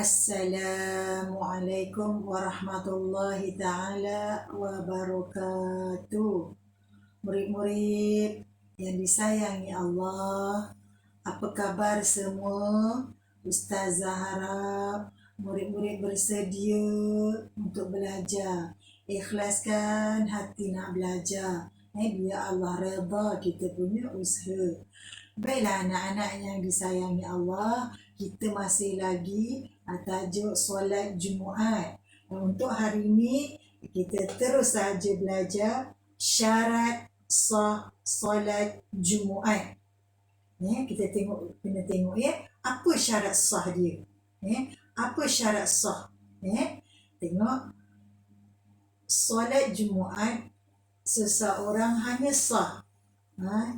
Assalamualaikum warahmatullahi ta'ala wabarakatuh. Murid-murid yang disayangi Allah, apa kabar semua? Ustazah harap murid-murid bersedia untuk belajar. Ikhlaskan hati nak belajar. Biar Allah redha kita punya usaha. Baiklah anak-anak yang disayangi Allah, kita masih lagi tajuk solat Jumaat. Untuk hari ini kita terus saja belajar syarat sah solat Jumaat. Kita kena tengok apa syarat sah dia. Apa syarat sah? Tengok solat Jumaat seseorang hanya sah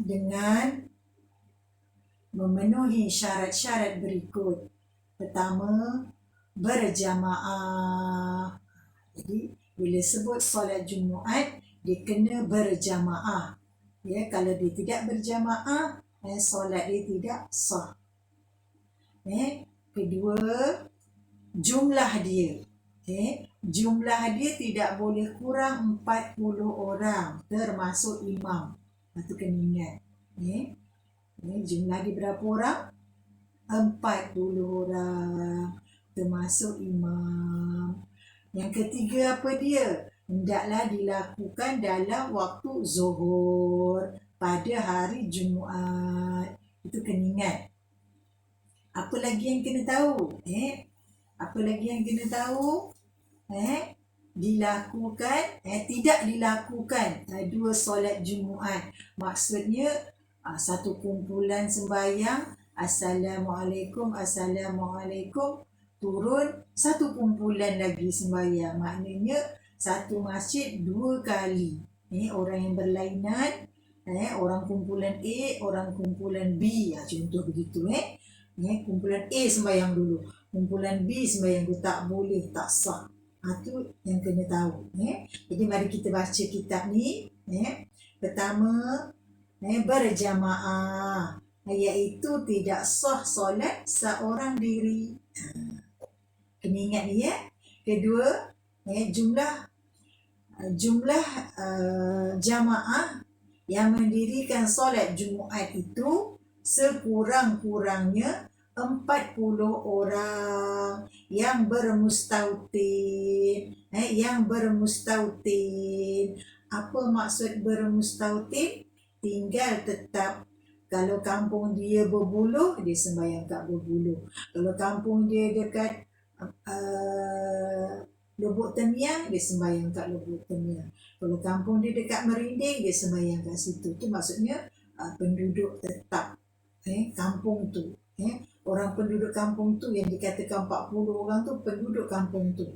dengan memenuhi syarat-syarat berikut. Pertama, berjamaah. Jadi, bila sebut solat Jumaat, dia kena berjamaah. Kalau dia tidak berjamaah, solat dia tidak sah. Kedua, jumlah dia. Jumlah dia tidak boleh kurang 40 orang, termasuk imam. Itu kena ingat. Jumlah dia berapa orang? 40 orang, termasuk imam. Yang ketiga apa dia? Hendaklah dilakukan dalam waktu zuhur pada hari Jumaat. Itu kena ingat. Apa lagi yang kena tahu? Apa lagi yang kena tahu? Dilakukan, tidak dilakukan dua solat Jumaat. Maksudnya satu kumpulan sembahyang Assalamualaikum, Assalamualaikum, turun satu kumpulan lagi sembahyang. Maknanya satu masjid dua kali. Orang yang berlainan, orang kumpulan A, orang kumpulan B. Contoh begitu. Kumpulan A sembahyang dulu, kumpulan B sembahyang dulu. Tak boleh, tak sah. Itu yang kena tahu. Jadi mari kita baca kitab ni. Pertama, berjamaah, iaitu tidak sah solat seorang diri. Kena ingat ni. Kedua, jumlah jamaah yang mendirikan solat Jumaat itu sekurang-kurangnya 40 orang yang bermustautin. Apa maksud bermustautin? Tinggal tetap. Kalau kampung dia Berbuluh, dia sembahyang kat Berbuluh. Kalau kampung dia dekat Lubuk Temiang, dia sembahyang kat Lubuk Temiang. Kalau kampung dia dekat Merinding, dia sembahyang kat situ. Itu maksudnya penduduk tetap kampung tu. Orang penduduk kampung tu yang dikatakan 40 orang tu penduduk kampung tu.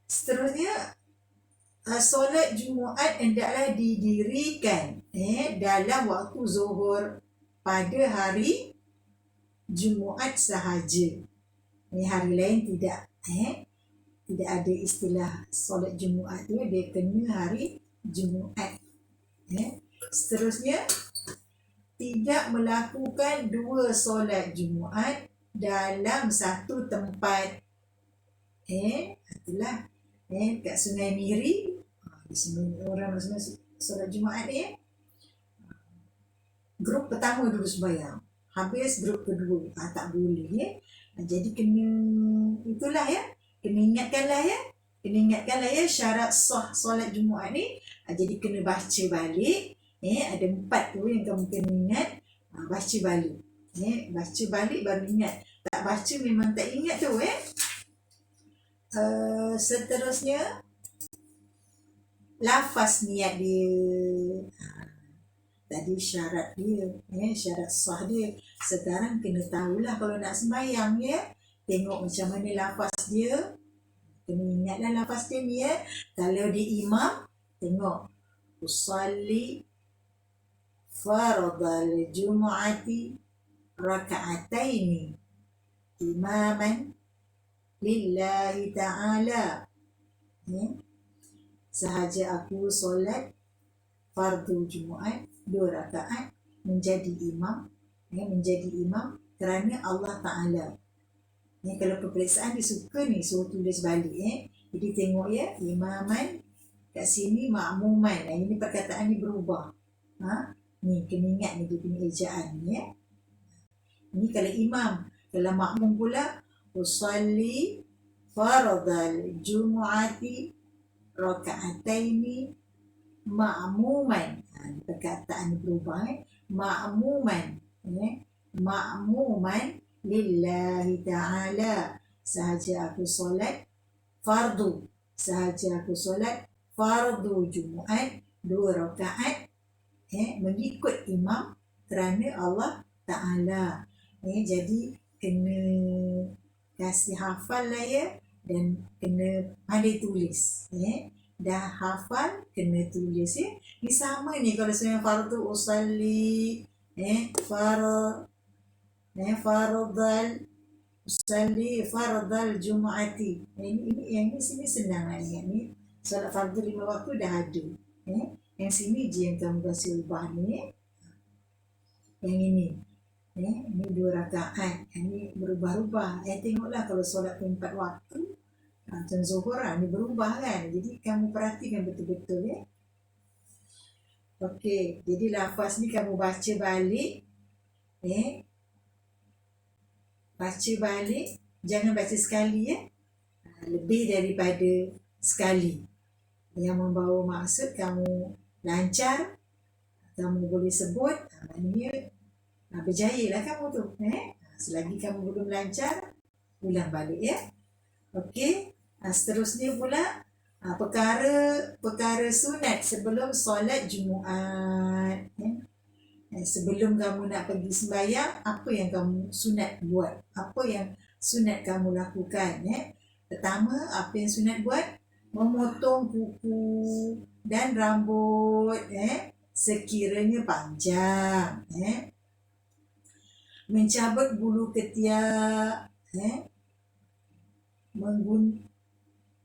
Seterusnya, solat Jumaat hendaklah didirikan dalam waktu zuhur pada hari Jumaat sahaja. Hari lain tidak. Tidak ada istilah solat Jumaat tu, dia kena hari Jumaat. Seterusnya, tidak melakukan dua solat Jumaat dalam satu tempat. Itulah kat Sungai Miri, orang solat Jumaat ni. Grup pertama dulu sembahyang, habis grup kedua tak boleh. Jadi kena itulah kena ingatkanlah syarat sah solat Jumaat ni. Jadi kena baca balik. Ada 4 tu yang kamu kena ingat. Baca balik. Baca balik baru ingat. Tak baca memang tak ingat tu. Seterusnya, lafaz niat dia. Tadi syarat dia, syarat sah dia. Sekarang kena tahulah kalau nak sembahyang. Tengok macam mana lafaz dia. Kena ingatlah lafaz dia ni. Kalau dia imam, tengok usalli fardal jumu'ati raka'ataini imaman lillahi ta'ala. Sahaja aku solat fardu Jumaat 2 rakaat menjadi imam kerana Allah Ta'ala. Kalau peperiksaan dia suka ni suruh tulis balik. Jadi tengok ya, imaman kat sini makmuman. Ini perkataan ni berubah. Ni kena ingat ni dia punya ejaan ni ya. Ini kalau imam. Kalau makmum pula, usalli faradhal jumu'ati raka'ataini ma'muman. Perkataan ni berubah. Ma'muman. Ma'muman lillahi ta'ala. Sahaja aku solat fardu. Sahaja aku solat fardu Jumaat 2 rakaat. Mengikut imam kerana Allah Ta'ala. Jadi kena kasih hafal lah ya. Dan kena pandai tulis. Dah hafal, kena tulis ya. Ni sama ni kalau sembahyang fardu usalli. Faradhal usalli faradhal Jumaati. Yang ni sini senang nak ingat ni. Solat fardu 5 waktu dah ada. Yang sini je yang kamu kasih ubah ni. Yang ini. Ini 2 rakaat. Ini berubah-ubah. Tengoklah kalau solat 4 waktu. Macam Zuhur ni berubah kan. Jadi kamu perhatikan betul-betul ya. Okey. Jadi lafaz ni kamu baca balik. Baca balik. Jangan baca sekali ya. Lebih daripada sekali. Yang membawa maksud kamu lancar, kamu boleh sebut, maknanya berjaya lah kamu tu. Selagi kamu belum lancar, ulang balik ya. Okey. Seterusnya pula perkara sunat sebelum solat Jumaat. Sebelum kamu nak pergi sembahyang, apa yang kamu sunat buat? Apa yang sunat kamu lakukan? Pertama, apa yang sunat buat? Memotong kuku dan rambut sekiranya panjang, mencabut bulu ketiak,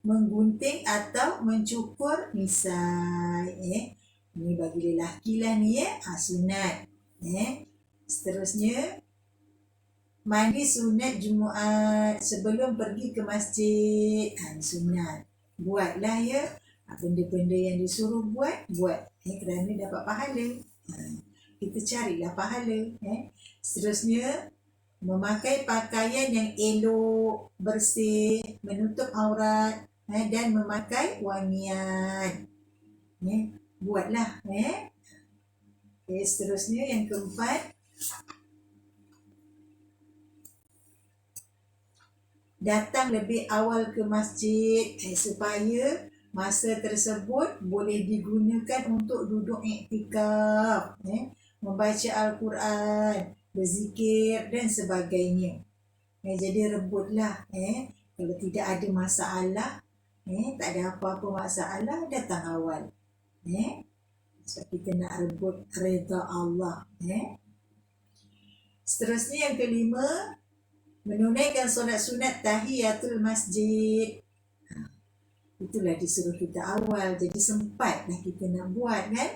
menggunting atau mencukur misai. Ini bagi lelaki lah ni sunat. Seterusnya mandi sunat Jumaat sebelum pergi ke masjid. Sunat. Buatlah ya. Benda-benda yang disuruh buat kerana dapat pahala. Kita carilah pahala. Seterusnya memakai pakaian yang elok, bersih, menutup aurat dan memakai wangian. Buatlah. Seterusnya yang keempat, datang lebih awal ke masjid supaya masa tersebut boleh digunakan untuk duduk iktikaf, membaca Al-Quran, berzikir dan sebagainya. Jadi rebutlah. Kalau tidak ada masalah, tak ada apa-apa masalah, datang awal. Sebab kita nak rebut redha Allah. Seterusnya yang kelima, menunaikan solat sunat tahiyatul masjid. Itulah disuruh kita awal. Jadi sempatlah kita nak buat kan.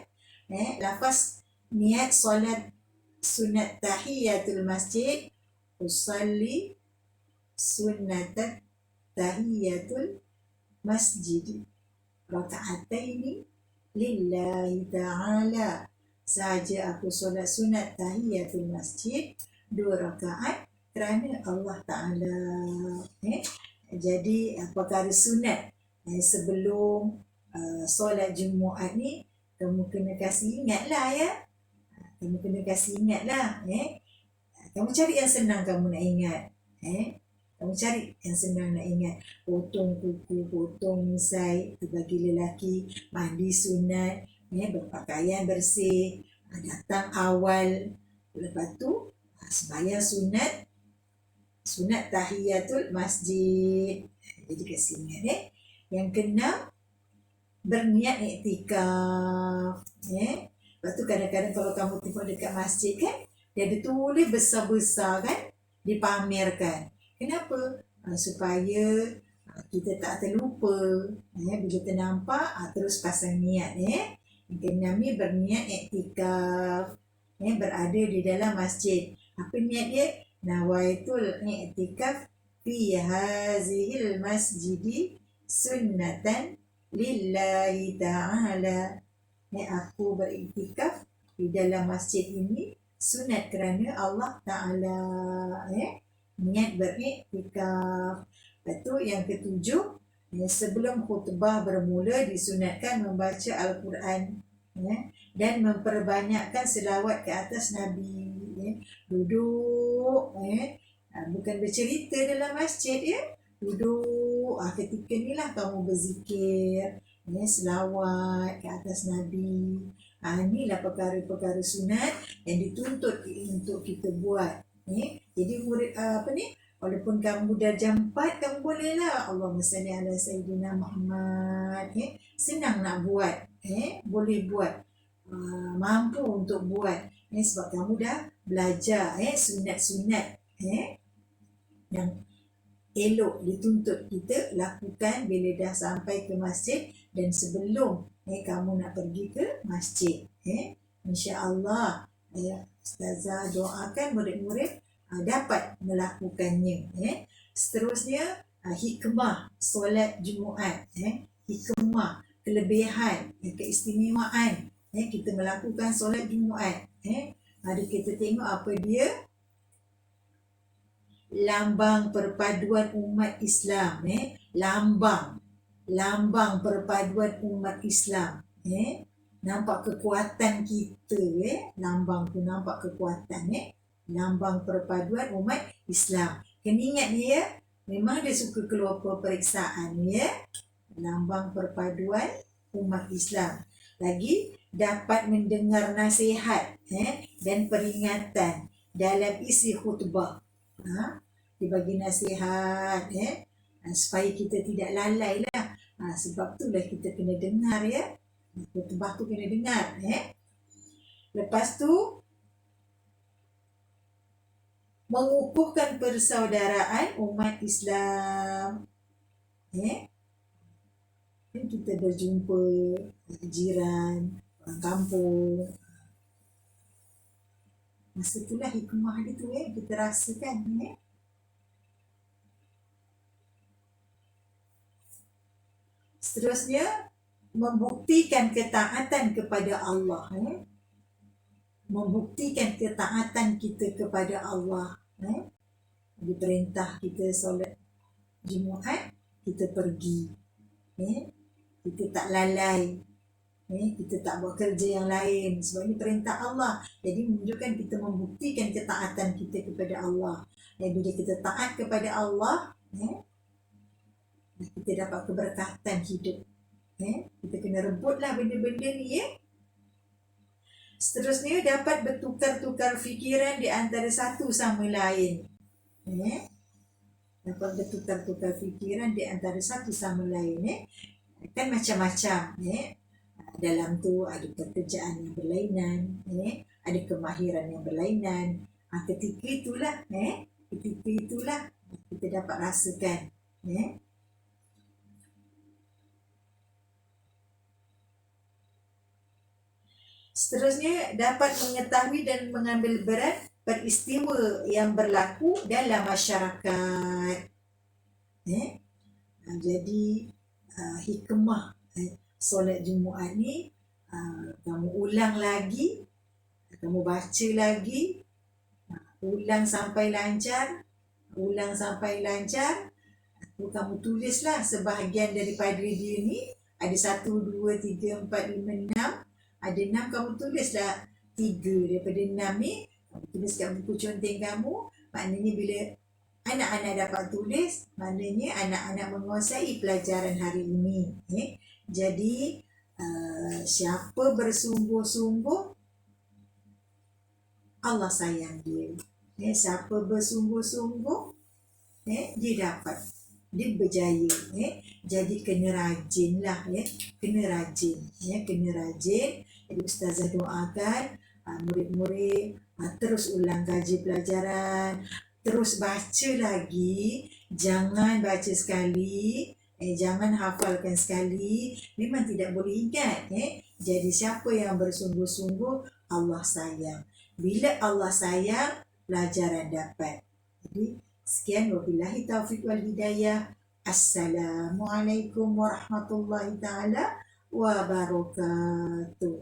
Lafaz niat solat sunat tahiyatul masjid. Usalli sunat tahiyatul masjid. Raka'ataini lillahi ta'ala. Sahaja aku solat sunat tahiyatul masjid 2 rakaat kerana Allah Ta'ala. Jadi perkara sunat sebelum solat Jumaat ni kamu kena kasih ingatlah ya. Kamu kena kasih ingatlah. Kamu cari yang senang kamu nak ingat. Kamu cari yang senang nak ingat. Potong kuku, potong misai, itu bagi lelaki. Mandi sunat, berpakaian bersih, datang awal. Lepas tu sembahyang sunat tahiyatul masjid. Jadi kasih ingat. Yang keenam, berniat iktikaf. Lepas tu kadang-kadang kalau kamu tengok dekat masjid kan, dia ada tulis besar-besar kan, dipamerkan. Kenapa? Supaya kita tak terlupa. Bila ternampak, terus pasang niat. Yang keenam ni berniat iktikaf. Berada di dalam masjid. Apa niat dia? Nawaitul i'tikaf fi hazihil masjidi sunnatan lillahi ta'ala. Aku beriktikaf di dalam masjid ini sunat kerana Allah Ta'ala. Niat beriktikaf. Lepas tu yang ketujuh, sebelum khutbah bermula disunatkan membaca Al-Quran dan memperbanyakkan selawat ke atas Nabi. Duduk, bukan bercerita dalam masjid, duduk. Ketika ni lah kamu berzikir, selawat ke atas Nabi. Inilah perkara-perkara sunat yang dituntut untuk kita buat. Jadi murid walaupun kamu dah jam 4, kamu bolehlah Allahumma salli ala Sayyidina Muhammad. Senang nak buat. Boleh buat. Mampu untuk buat. Sebab kamu dah belajar sunat-sunat yang elok dituntut kita lakukan bila dah sampai ke masjid dan sebelum kamu nak pergi ke masjid. InsyaAllah Ustazah doakan murid-murid dapat melakukannya. Seterusnya hikmah solat Jumaat. Hikmah, kelebihan, keistimewaan kita melakukan solat Jumaat. Mari kita tengok apa dia. Lambang perpaduan umat Islam. Lambang perpaduan umat Islam. Nampak kekuatan kita. Lambang tu nampak kekuatan. Lambang perpaduan umat Islam. Kena ingat ni memang dia suka keluar peperiksaan lambang perpaduan umat Islam. Lagi dapat mendengar nasihat dan peringatan dalam isi khutbah. Dia bagi nasihat supaya kita tidak lalai lah. Sebab tu lah kita kena dengar khutbah tu kena dengar. Lepas tu mengukuhkan persaudaraan umat Islam. Kita berjumpa jiran, orang kampung. Masa itulah hikmah dia tu kita rasakan. Seterusnya membuktikan ketaatan kepada Allah. Membuktikan ketaatan kita kepada Allah. Diperintah kita solat Jumaat, kita pergi. Kita tak lalai. Kita tak buat kerja yang lain. Sebab ini perintah Allah. Jadi menunjukkan kita membuktikan ketaatan kita kepada Allah. Dan bila kita taat kepada Allah, kita dapat keberkatan hidup. Kita kena rebutlah benda-benda ni. Seterusnya dapat bertukar-tukar fikiran di antara satu sama lain. Dapat bertukar-tukar fikiran di antara satu sama lain. Kan macam-macam. Dalam tu ada pekerjaan yang berlainan. Ada kemahiran yang berlainan. Ketika itulah kita dapat rasakan. Seterusnya dapat mengetahui dan mengambil berat peristiwa yang berlaku dalam masyarakat. Jadi hikmah solat Jumaat ni kamu ulang lagi, kamu baca lagi, ulang sampai lancar, kamu tulislah sebahagian daripada dia ni. Ada 1, 2, 3, 4, 5, 6. Ada 6, kamu tulislah 3 daripada 6 ni. Kamu tulis kat buku conteng kamu. Maknanya bila anak-anak dapat tulis, maknanya anak-anak menguasai pelajaran hari ini. Jadi siapa bersungguh-sungguh, Allah sayang dia. Siapa bersungguh-sungguh, dia dapat. Dia berjaya. Jadi kena rajin lah. Kena rajin. Jadi Ustazah doakan murid-murid terus ulang kaji pelajaran, terus baca lagi. Jangan baca sekali, jangan hafalkan sekali. Memang tidak boleh ingat. Jadi siapa yang bersungguh-sungguh, Allah sayang. Bila Allah sayang, pelajaran dapat. Jadi Sekian, wabillahi taufiq wal hidayah. Assalamualaikum warahmatullahi taala wabarakatuh.